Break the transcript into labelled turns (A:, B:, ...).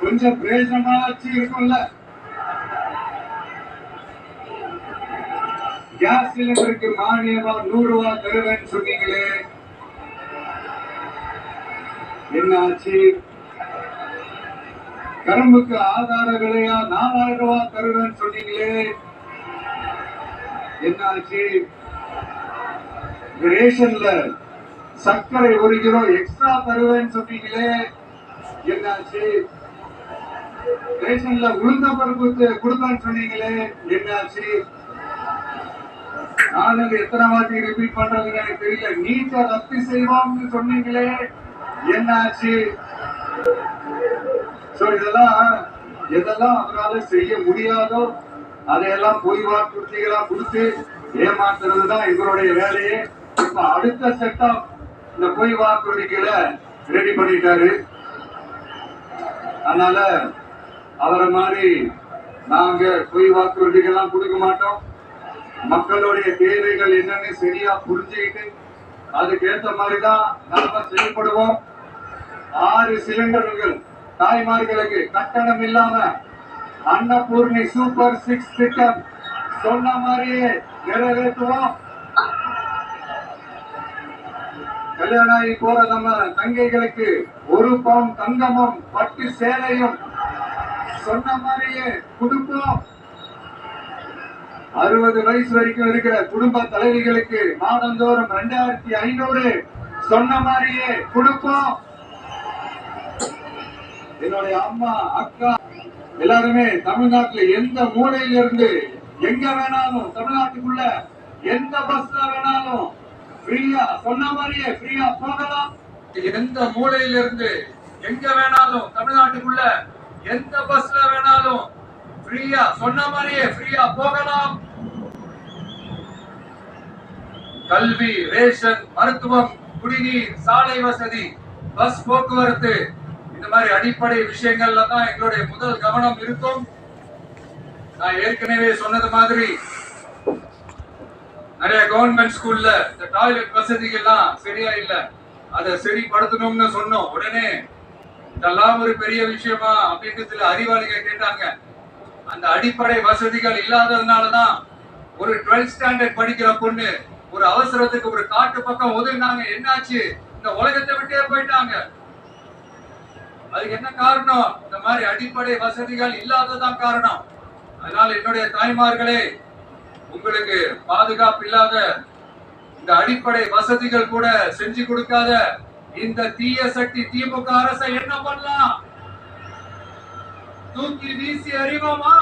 A: கொஞ்சம் பிரயோஜனமாச்சு இருக்கும்ல. கேஸ் சிலிண்டருக்கு மானியமா 100 ரூபாய் தருவேன்னு சொன்னீங்களே, என்ன ஆச்சு? கரும்புக்கு ஆதார விலையா 4000 ரூபாய் தருவேன்னு சொன்னீங்களே, என்ன ஆச்சு? ரேஷன்ல சர்க்கரை 1 கிலோ எக்ஸ்ட்ரா தருவேன்னு சொன்னீங்களே, என்னாச்சு? ரேஷன்ல உளுந்த பருப்பு கொடுத்தான்னு சொன்னீங்களே, என்னாச்சு? நானும் எத்தனை வாட்டி ரிப்பீட் பண்றதுன்னு எனக்கு தெரியல. நீட்டை ரத்து செய்வோம்னு சொன்னீங்களே, என்னாச்சு? எதெல்லாம் அவரால் செய்ய முடியாதோ அதையெல்லாம் பொய் வாக்குறுதிகளா கொடுத்து ஏமாத்துறதுதான் எங்களுடைய வேலையே. இப்ப அடுத்த செட்டப் இந்த பொய் வாக்குறுதிகளை ரெடி பண்ணிட்டாரு. அதனால அவரை மாதிரி நாங்க பொய் வாக்குறுதிகள்லாம் கொடுக்க மாட்டோம். மக்களுடைய தேவைகள் என்னன்னு சரியா புரிஞ்சுக்கிட்டு அதுக்கேற்ற மாதிரிதான் நாம செயல்படுவோம். 6 சிலிண்டர்கள் தாய்மார்களுக்கு கட்டணம் இல்லாம அன்னபூர்ணி சூப்பர் 6 திட்டம் சொன்ன மாதிரியே நிறைவேற்றுவோம். கல்யாணம் ஆகி போற நம்ம தங்கைகளுக்கு 1 பவுன் தங்கமும் பட்டு சேலையும் சொன்ன மாதிரியே கொடுப்போம். 60 வயசு வரைக்கும் இருக்கிற குடும்ப தலைவிகளுக்கு மாதந்தோறும் 2500 சொன்ன மாதிரியே கொடுப்போம். என்னுடைய அம்மா அக்கா எல்லாருமே தமிழ்நாட்டுல எந்த மூலையில இருந்து எங்க வேணாலும், தமிழ்நாட்டுக்குள்ள எந்த பஸ்ல வேணாலும் ஃப்ரீயா சொன்ன மாதிரியே ஃப்ரீயா போகலாம். எந்த மூலையில இருந்து எங்க வேணாலும், தமிழ்நாட்டுக்குள்ள எந்த பஸ்ல வேணாலும் ஃப்ரீயா சொன்ன மாதிரியே ஃப்ரீயா போகலாம். கல்வி, ரேஷன், மருத்துவம், குடிநீர், சாலை வசதி, பஸ் போக்குவரத்து, இந்த மாதிரி அடிப்படை விஷயங்கள்ல தான் எங்களுடைய முதல் கவனம் இருக்கும். நான் ஏற்கனவே சொன்னது மாதிரி நிறைய கவர்மெண்ட் ஸ்கூல்ல இந்த டாய்லெட் வசதிகள்லாம் சரியா இல்ல, அதை சரிப்படுத்தணும்னு சொன்னோம். உடனே இதெல்லாம் ஒரு பெரிய விஷயமா அப்படின்னு சில அறிவாளிகள் கேட்டாங்க. அந்த அடிப்படை வசதிகள் இல்லாததுனாலதான் ஒரு 12th ஸ்டாண்டர்ட் படிக்கிற பொண்ணு ஒரு அவசரத்துக்கு ஒரு காட்டு பக்கம் ஒதுங்கினாங்க. என்னாச்சு? இந்த உலகத்தை விட்டே போயிட்டாங்க. அதுக்கு என்ன காரணம்? இந்த மாதிரி அடிப்படை வசதிகள் இல்லாததான் காரணம். அதனால என்னுடைய தாய்மார்களே, உங்களுக்கு பாதுகாப்பு இல்லாத இந்த அடிப்படை வசதிகள் கூட செஞ்சு கொடுக்காத இந்த தீய சக்தி திமுக அரசை என்ன பண்ணலாம்? தூக்கி வீசி அறிவோமா?